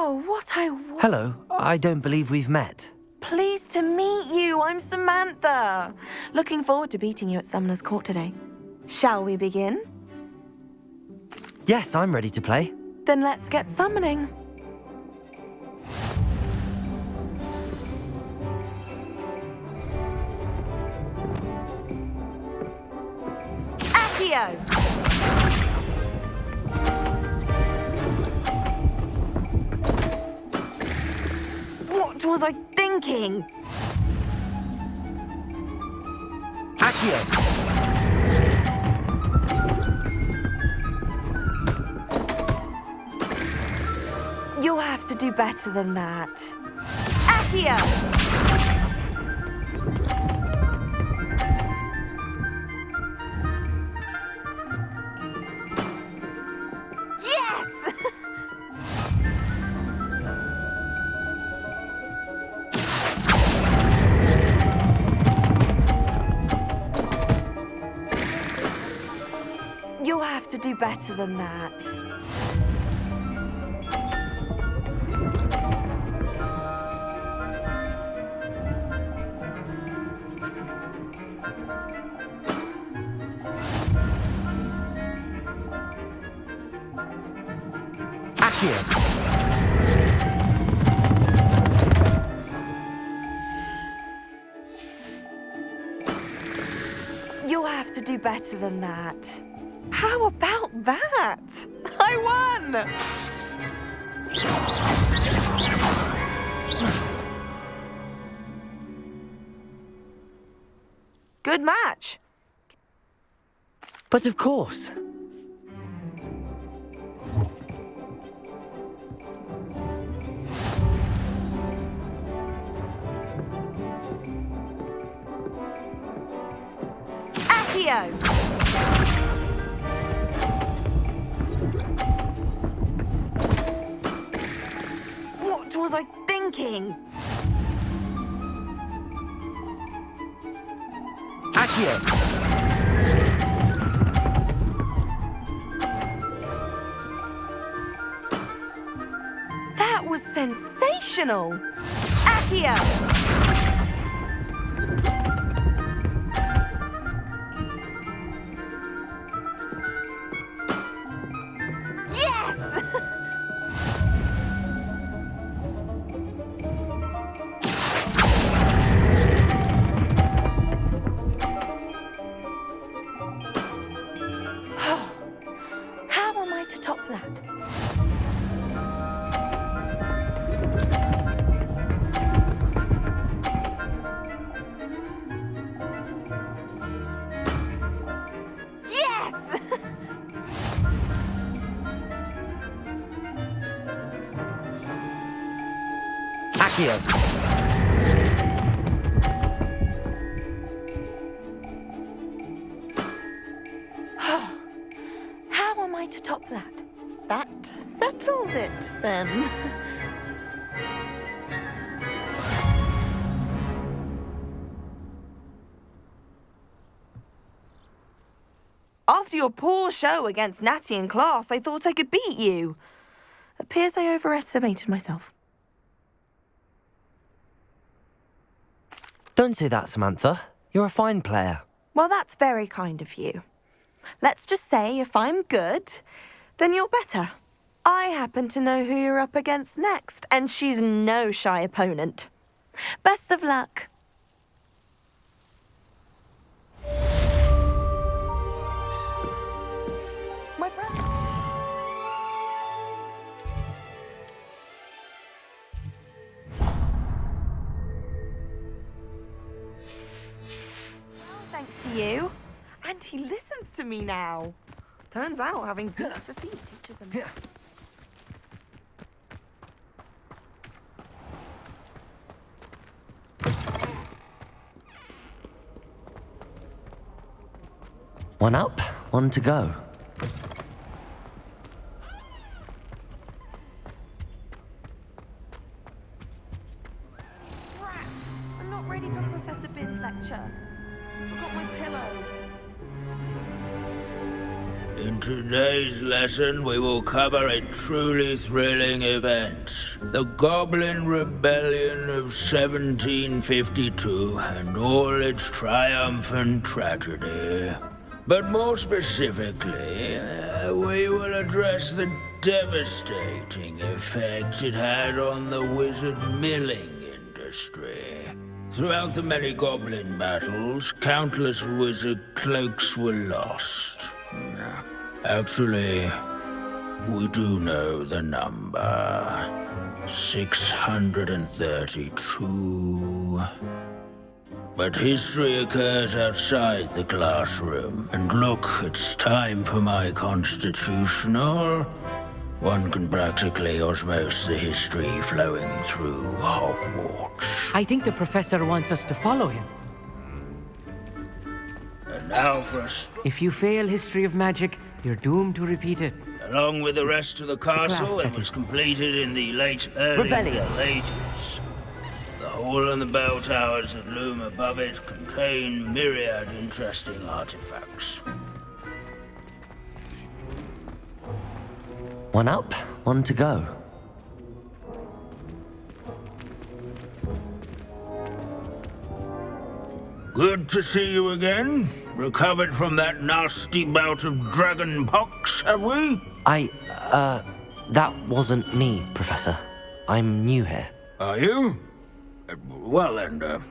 Oh, Hello, I don't believe we've met. Pleased to meet you. I'm Samantha. Looking forward to beating you at Summoner's Court today. Shall we begin? Yes, I'm ready to play. Then let's get summoning. Accio! What was I thinking? Accio! You'll have to do better than that. Accio! Yes! You'll have to do better than that. Accio! You'll have to do better than that. How about that? I won! Good match. But of course. Accio! What was I thinking? Accio! That was sensational! Accio! Yes! How am I to top that? Yes! Accio! How am I to top that? That settles it, then. After your poor show against Natty in class, I thought I could beat you. Appears I overestimated myself. Don't say that, Samantha. You're a fine player. Well, that's very kind of you. Let's just say if I'm good, then you're better. I happen to know who you're up against next, and she's no shy opponent. Best of luck. My brother. Well, thanks to you. And he listens to me now. Turns out having boots for feet teaches him. One up, one to go. Crap! I'm not ready for Professor Bin's lecture. Forgot my pillow. In today's lesson, we will cover a truly thrilling event. The Goblin Rebellion of 1752 and all its triumph and tragedy. But more specifically, we will address the devastating effect it had on the wizard milling industry. Throughout the many goblin battles, countless wizard cloaks were lost. Actually, we do know the number. 632. But history occurs outside the classroom. And look, it's time for my constitutional. One can practically osmose the history flowing through Hogwarts. I think the professor wants us to follow him. And now for us. If you fail history of magic, you're doomed to repeat it. Along with the rest of the castle, it was completed in the early Middle Ages. The hall and the bell towers that loom above it contain myriad interesting artifacts. One up, one to go. Good to see you again. Recovered from that nasty bout of dragon pox, have we? That wasn't me, Professor. I'm new here. Are you? Well then,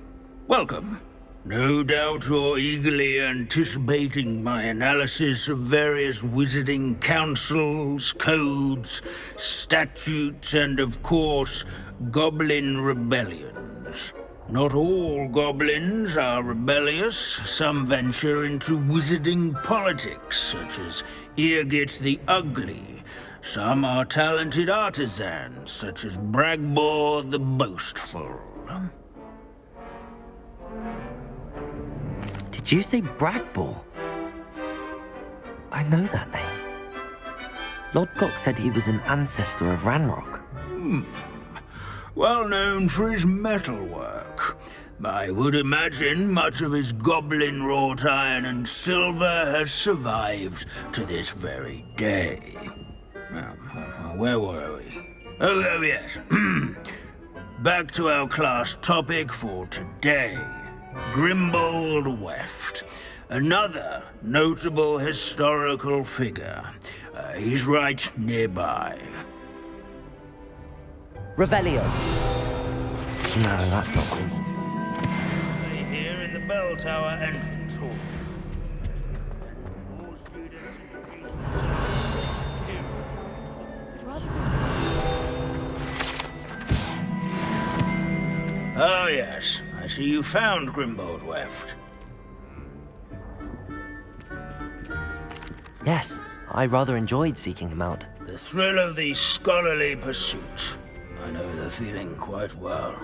welcome. No doubt you're eagerly anticipating my analysis of various wizarding councils, codes, statutes, and of course, goblin rebellions. Not all goblins are rebellious. Some venture into wizarding politics, such as Eargit the Ugly. Some are talented artisans, such as Bragbor the Boastful. Did you say Bragbor? I know that name. Lodgok said he was an ancestor of Ranrock. Well known for his metalwork. I would imagine much of his goblin wrought iron and silver has survived to this very day. Where were we? Oh yes. Back to our class topic for today. Grimbold Weft. Another notable historical figure. He's right nearby. Revelio. No, that's not cool. Stay here in the bell tower entrance hall. All students. Oh yes, I see you found Grimbold Weft. Yes, I rather enjoyed seeking him out. The thrill of the scholarly pursuit. I know the feeling quite well.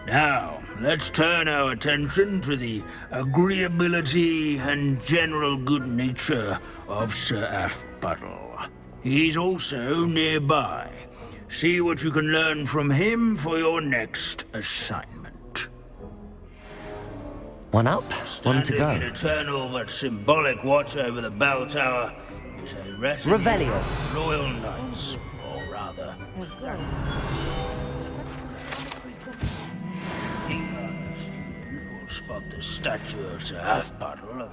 Now, let's turn our attention to the agreeability and general good nature of Sir Ashbuttle. He's also nearby. See what you can learn from him for your next assignment. One up, one to Standing in go. eternal but symbolic watch over the bell tower is a retinue Revelio. of loyal knights, or rather... will spot the statue of Sir Ashbuttle.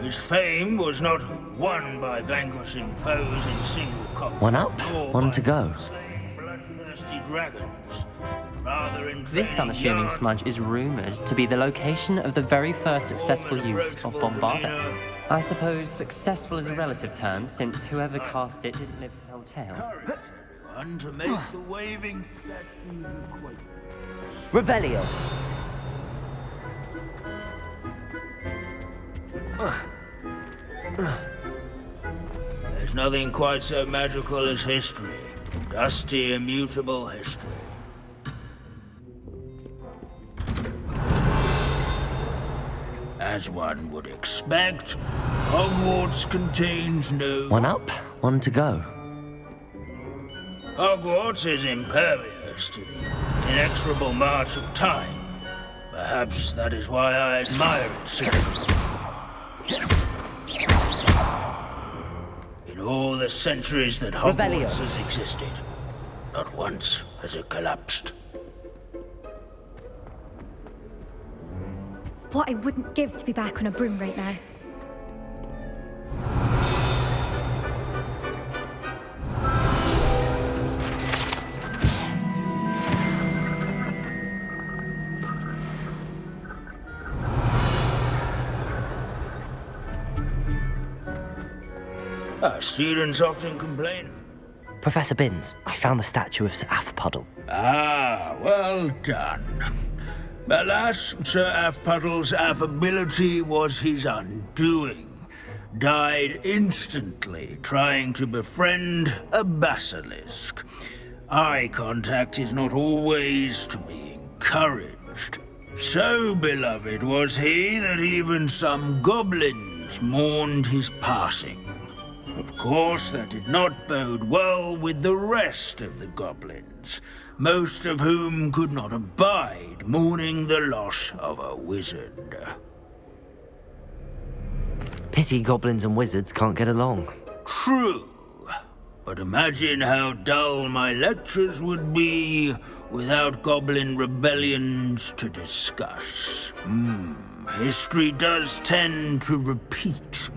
His fame was not won by vanquishing foes in single combat. One up, nor one by to go. slaying bloodthirsty dragons. Rather in This unassuming smudge is rumoured to be the location of the very first successful use of Bombarda. I suppose successful is a relative term, since whoever cast it didn't live to tell tale. everyone to make the waving statue quake. Revelio. There's nothing quite so magical as history. Dusty, immutable history. As one would expect, Hogwarts contains no... One up, one to go. Hogwarts is impervious to the inexorable march of time. Perhaps that is why I admire it so. In all the centuries that Revelio. Hogwarts has existed, not once has it collapsed. What I wouldn't give to be back on a broom right now. Our students often complain. Professor Binns, I found the statue of Sir Afpuddle. Ah, well done. Alas, Sir Afpuddle's affability was his undoing. Died instantly trying to befriend a basilisk. Eye contact is not always to be encouraged. So beloved was he that even some goblins mourned his passing. Of course, that did not bode well with the rest of the goblins, most of whom could not abide mourning the loss of a wizard. Pity goblins and wizards can't get along. True, but imagine how dull my lectures would be without goblin rebellions to discuss. History does tend to repeat.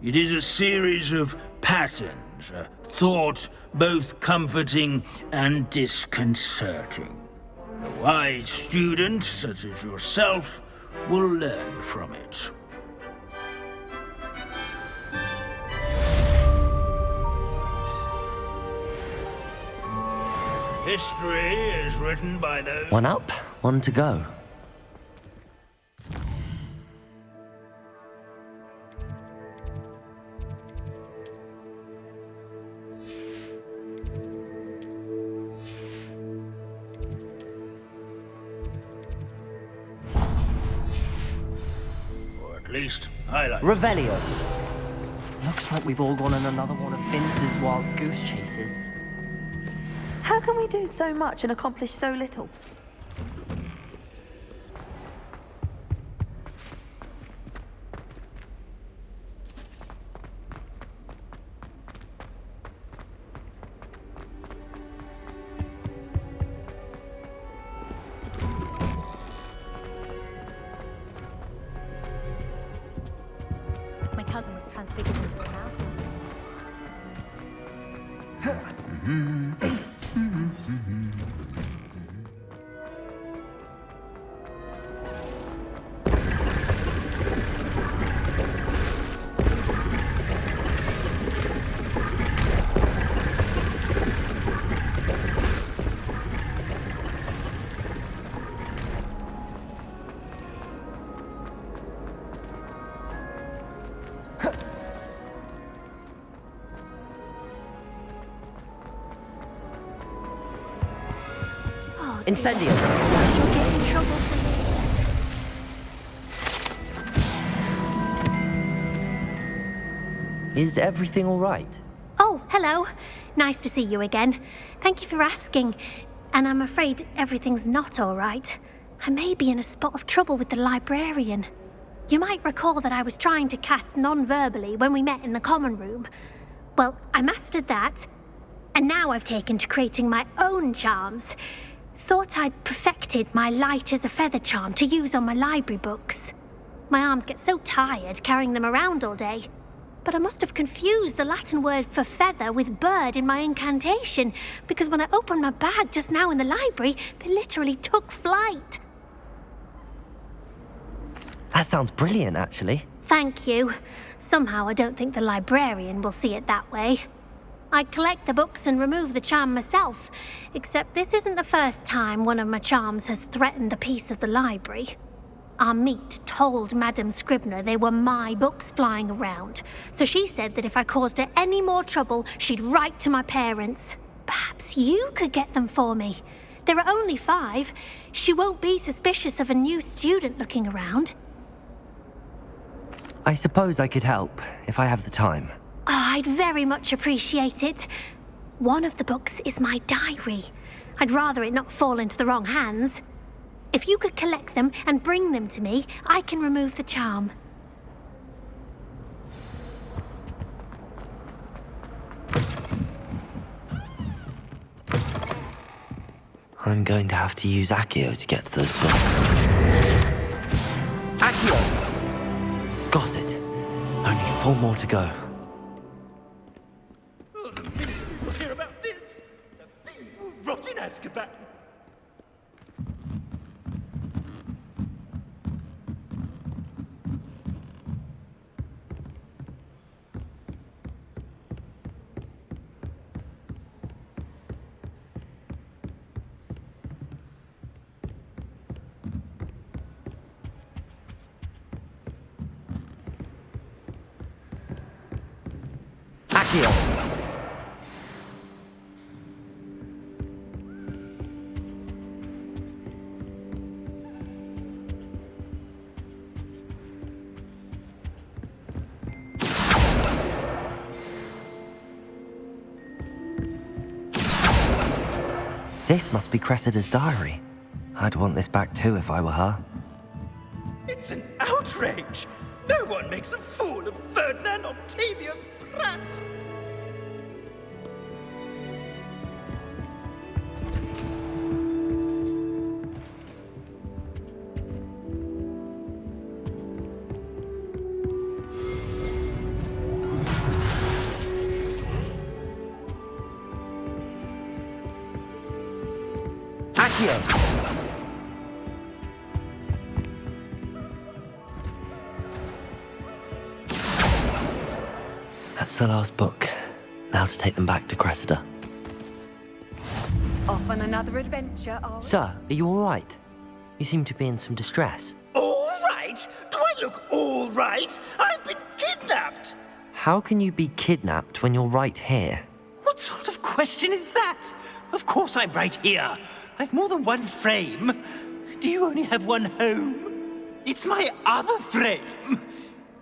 It is a series of patterns, a thought both comforting and disconcerting. The wise student, such as yourself, will learn from it. History is written by those... One up, one to go. At least, I like Revelio. Looks like we've all gone on another one of Vince's wild goose chases. How can we do so much and accomplish so little? My cousin was transfigured into a mouse. Incendio. You'll get in trouble for this. Is everything all right? Oh, hello. Nice to see you again. Thank you for asking. And I'm afraid everything's not all right. I may be in a spot of trouble with the librarian. You might recall that I was trying to cast non-verbally when we met in the common room. Well, I mastered that. And now I've taken to creating my own charms. Thought I'd perfected my light as a feather charm to use on my library books. My arms get so tired carrying them around all day. But I must have confused the Latin word for feather with bird in my incantation, because when I opened my bag just now in the library, they literally took flight. That sounds brilliant, actually. Thank you. Somehow I don't think the librarian will see it that way. I collect the books and remove the charm myself, except this isn't the first time one of my charms has threatened the peace of the library. Our meet told Madame Scribner they were my books flying around, so she said that if I caused her any more trouble, she'd write to my parents. Perhaps you could get them for me. There are only 5. She won't be suspicious of a new student looking around. I suppose I could help, if I have the time. Oh, I'd very much appreciate it. One of the books is my diary. I'd rather it not fall into the wrong hands. If you could collect them and bring them to me, I can remove the charm. I'm going to have to use Accio to get to those books. Accio! Got it. Only 4 more to go. Oh, the ministry will hear about this. The thing will rot in Azkaban. Accio! This must be Cressida's diary. I'd want this back too if I were her. It's an outrage! No one makes a fool of Ferdinand Octavius Pratt! Accio! That's the last book. Now to take them back to Cressida. Off on another adventure, are we? Sir, are you all right? You seem to be in some distress. All right? Do I look all right? I've been kidnapped! How can you be kidnapped when you're right here? What sort of question is that? Of course I'm right here. I've more than one frame. Do you only have one home? It's my other frame.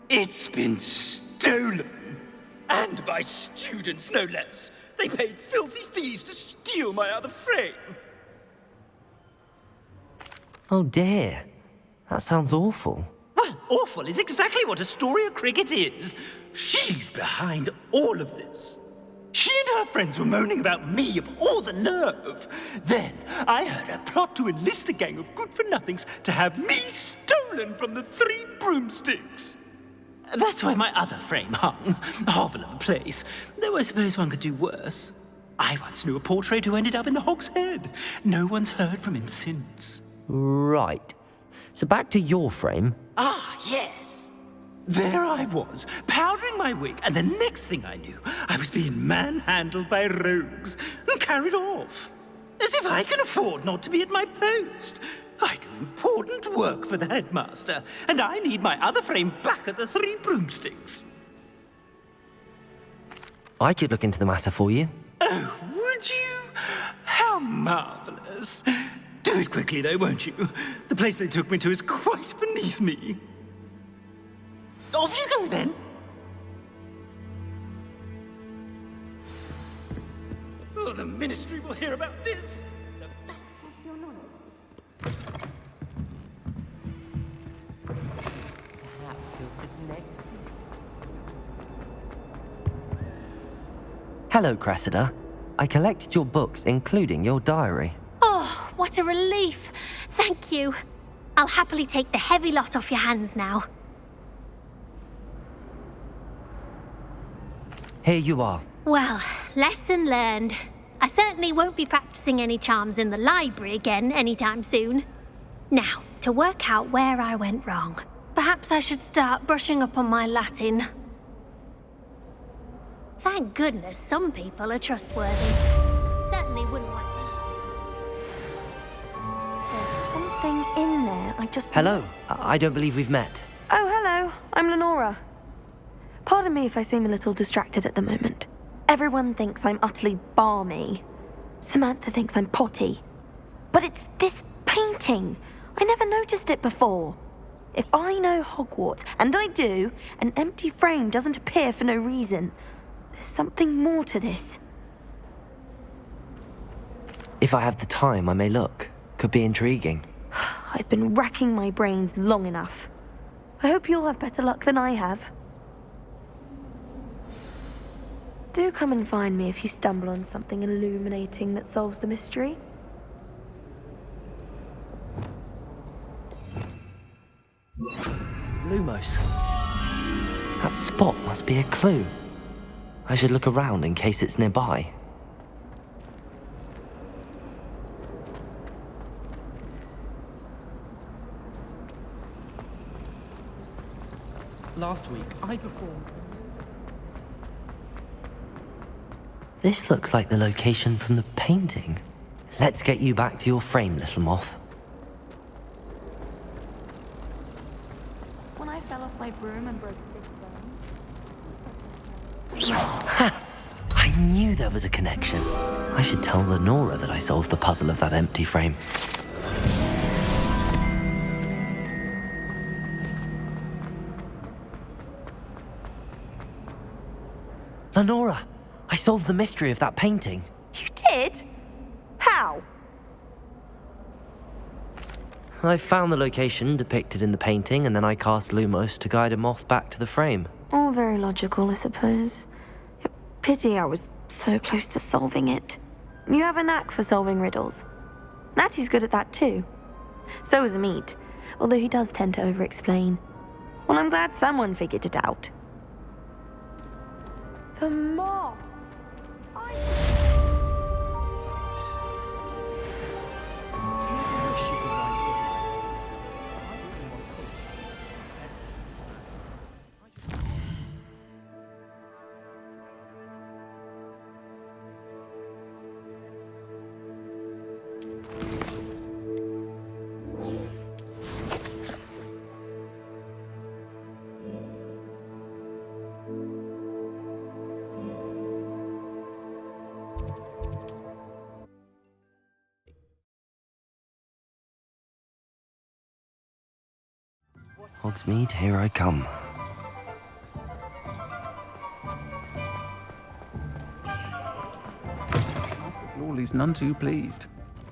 It's been stolen. And by students, no less. They paid filthy thieves to steal my other frame. Oh dear. That sounds awful. Well, awful is exactly what Astoria Cricket is. She's behind all of this. She and her friends were moaning about me, of all the nerve. Then I heard her plot to enlist a gang of good-for-nothings to have me stolen from the 3 broomsticks. That's why my other frame hung. A hovel of a place. Though I suppose one could do worse. I once knew a portrait who ended up in the Hog's Head. No one's heard from him since. Right. So back to your frame. Ah, yes. There I was, powdering my wig, and the next thing I knew, I was being manhandled by rogues and carried off. As if I can afford not to be at my post. I do important work for the headmaster, and I need my other frame back at the 3 broomsticks. I could look into the matter for you. Oh, would you? How marvelous. Do it quickly, though, won't you? The place they took me to is quite beneath me. Off you go, then. Oh, the ministry will hear about this. Hello, Cressida. I collected your books, including your diary. Oh, what a relief. Thank you. I'll happily take the heavy lot off your hands now. Here you are. Well, lesson learned. I certainly won't be practicing any charms in the library again anytime soon. Now, to work out where I went wrong. Perhaps I should start brushing up on my Latin. Thank goodness some people are trustworthy. Certainly wouldn't want... There's something in there. I just... Hello. I don't believe we've met. Oh, hello. I'm Lenora. Pardon me if I seem a little distracted at the moment. Everyone thinks I'm utterly balmy. Samantha thinks I'm potty. But it's this painting. I never noticed it before. If I know Hogwarts, and I do, an empty frame doesn't appear for no reason. There's something more to this. If I have the time, I may look. Could be intriguing. I've been racking my brains long enough. I hope you'll have better luck than I have. Do come and find me if you stumble on something illuminating that solves the mystery. Lumos. That spot must be a clue. I should look around in case it's nearby. Last week, I performed. This looks like the location from the painting. Let's get you back to your frame, little moth. When I fell off my broom and broke 6 bones. Ha! I knew there was a connection. I should tell Lenora that I solved the puzzle of that empty frame. Lenora, I solved the mystery of that painting. You did? How? I found the location depicted in the painting, and then I cast Lumos to guide a moth back to the frame. All very logical, I suppose. Pity I was so close to solving it. You have a knack for solving riddles. Natty's good at that too. So is Amit, although he does tend to over-explain. Well, I'm glad someone figured it out. The moth! Hogsmeade, here I come. Lawley's none too pleased.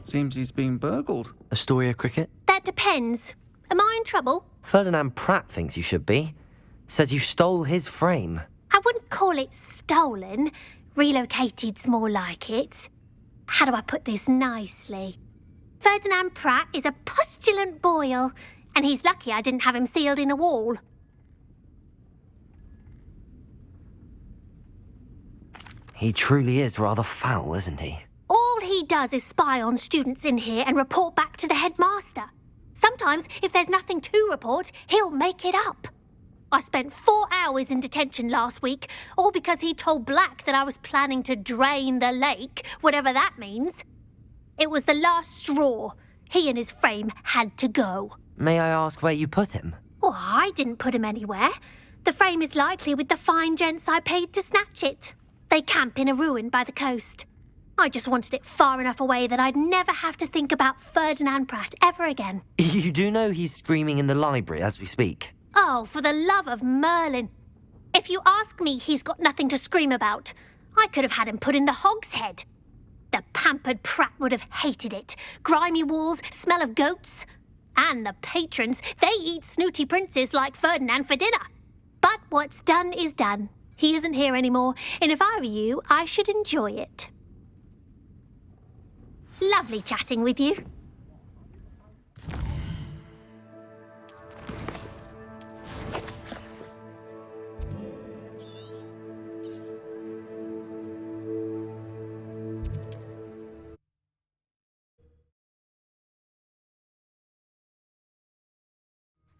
Seems he's been burgled. Astoria Cricket? That depends. Am I in trouble? Ferdinand Pratt thinks you should be. Says you stole his frame. I wouldn't call it stolen. Relocated's more like it. How do I put this nicely? Ferdinand Pratt is a postulant boil, and he's lucky I didn't have him sealed in a wall. He truly is rather foul, isn't he? All he does is spy on students in here and report back to the headmaster. Sometimes, if there's nothing to report, he'll make it up. I spent 4 hours in detention last week, all because he told Black that I was planning to drain the lake, whatever that means. It was the last straw. He and his frame had to go. May I ask where you put him? Oh, I didn't put him anywhere. The frame is likely with the fine gents I paid to snatch it. They camp in a ruin by the coast. I just wanted it far enough away that I'd never have to think about Ferdinand Pratt ever again. You do know he's screaming in the library as we speak. Oh, for the love of Merlin. If you ask me, he's got nothing to scream about. I could have had him put in the hogshead. The pampered Pratt would have hated it. Grimy walls, smell of goats. And the patrons, they eat snooty princes like Ferdinand for dinner. But what's done is done. He isn't here anymore, and if I were you, I should enjoy it. Lovely chatting with you.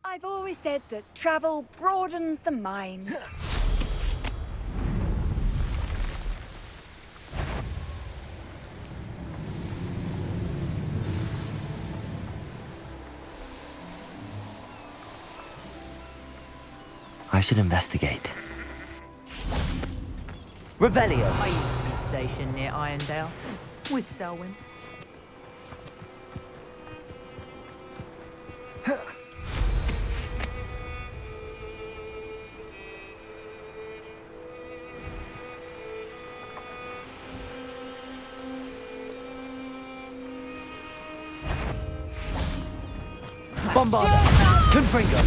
I've always said that travel broadens the mind. I should investigate. Revelio! I used to be stationed near Irondale with Selwyn. Bombarder! Confringo!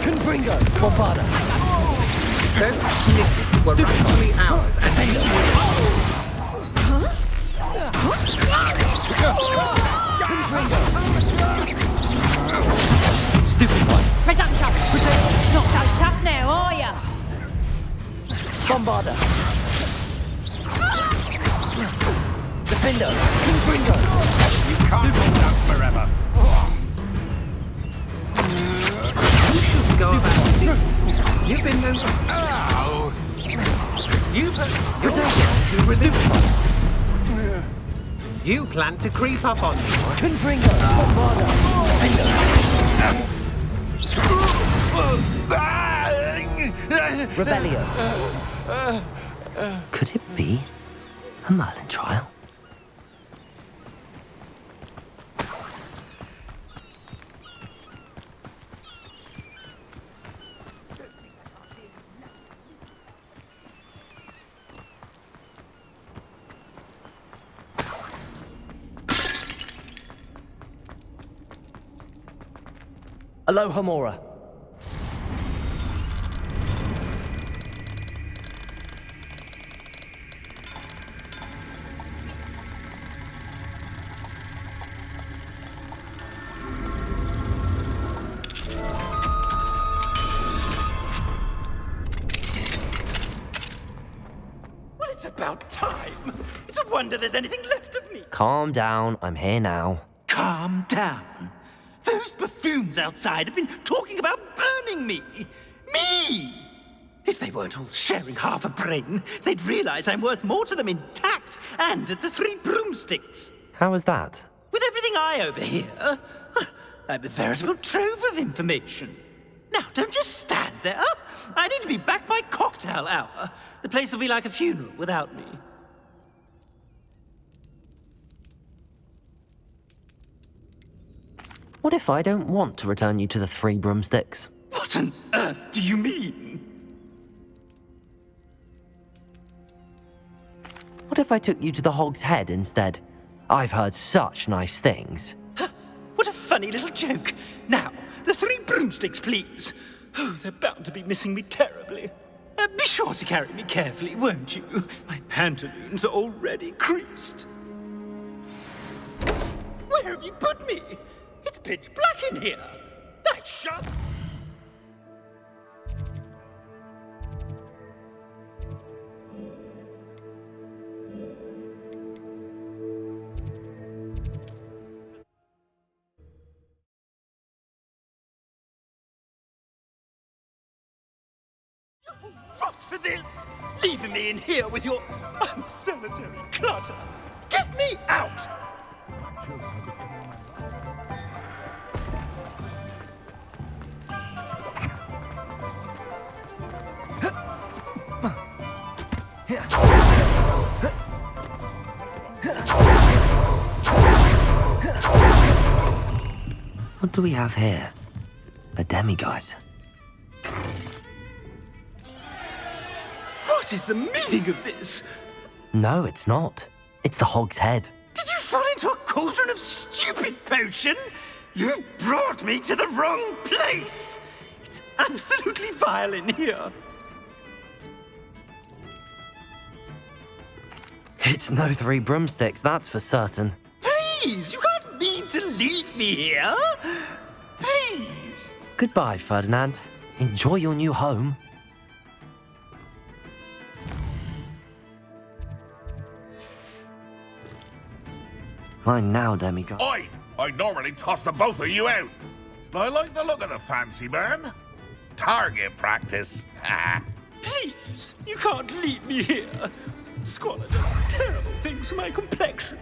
Confringo! Bombarder! Those snitches were rightfully ours, and Stupid one! Presumption! Not so tough now, are ya? Bombarder! Defender! Confringo! you can't hold out forever. You shouldn't go about it. You've been known to... Ow! You've... Stupid one! You plan to creep up on me. Confringo! Bombarder! Defender! Revelio. Could it be a Merlin trial? Aloha Mora. Well, it's about time. It's a wonder there's anything left of me. Calm down, I'm here now. Calm down. Those buffoons outside have been talking about burning me. Me! If they weren't all sharing half a brain, they'd realize I'm worth more to them intact and at the Three Broomsticks. How was that? With everything I overhear, I'm a veritable trove of information. Now, don't just stand there. I need to be back by cocktail hour. The place will be like a funeral without me. What if I don't want to return you to the Three Broomsticks? What on earth do you mean? What if I took you to the Hog's Head instead? I've heard such nice things. What a funny little joke. Now, the Three Broomsticks, please. Oh, they're bound to be missing me terribly. Be sure to carry me carefully, won't you? My pantaloons are already creased. Where have you put me? It's pitch black in here. I shut. Rot for this! Leaving me in here with your unsanitary clutter. Get me out! What do we have here? A demiguise. What is the meaning of this? No, it's not. It's the Hog's Head. Did you fall into a cauldron of stupid potion? You've brought me to the wrong place! It's absolutely vile in here. It's no Three Broomsticks, that's for certain. Please, you can't mean to leave me here. Please. Goodbye, Ferdinand. Enjoy your new home. Mine now, demiguise. Oi! I normally toss the both of you out. But I like the look of the fancy man. Target practice. Please, you can't leave me here. Squalor does terrible things to my complexion.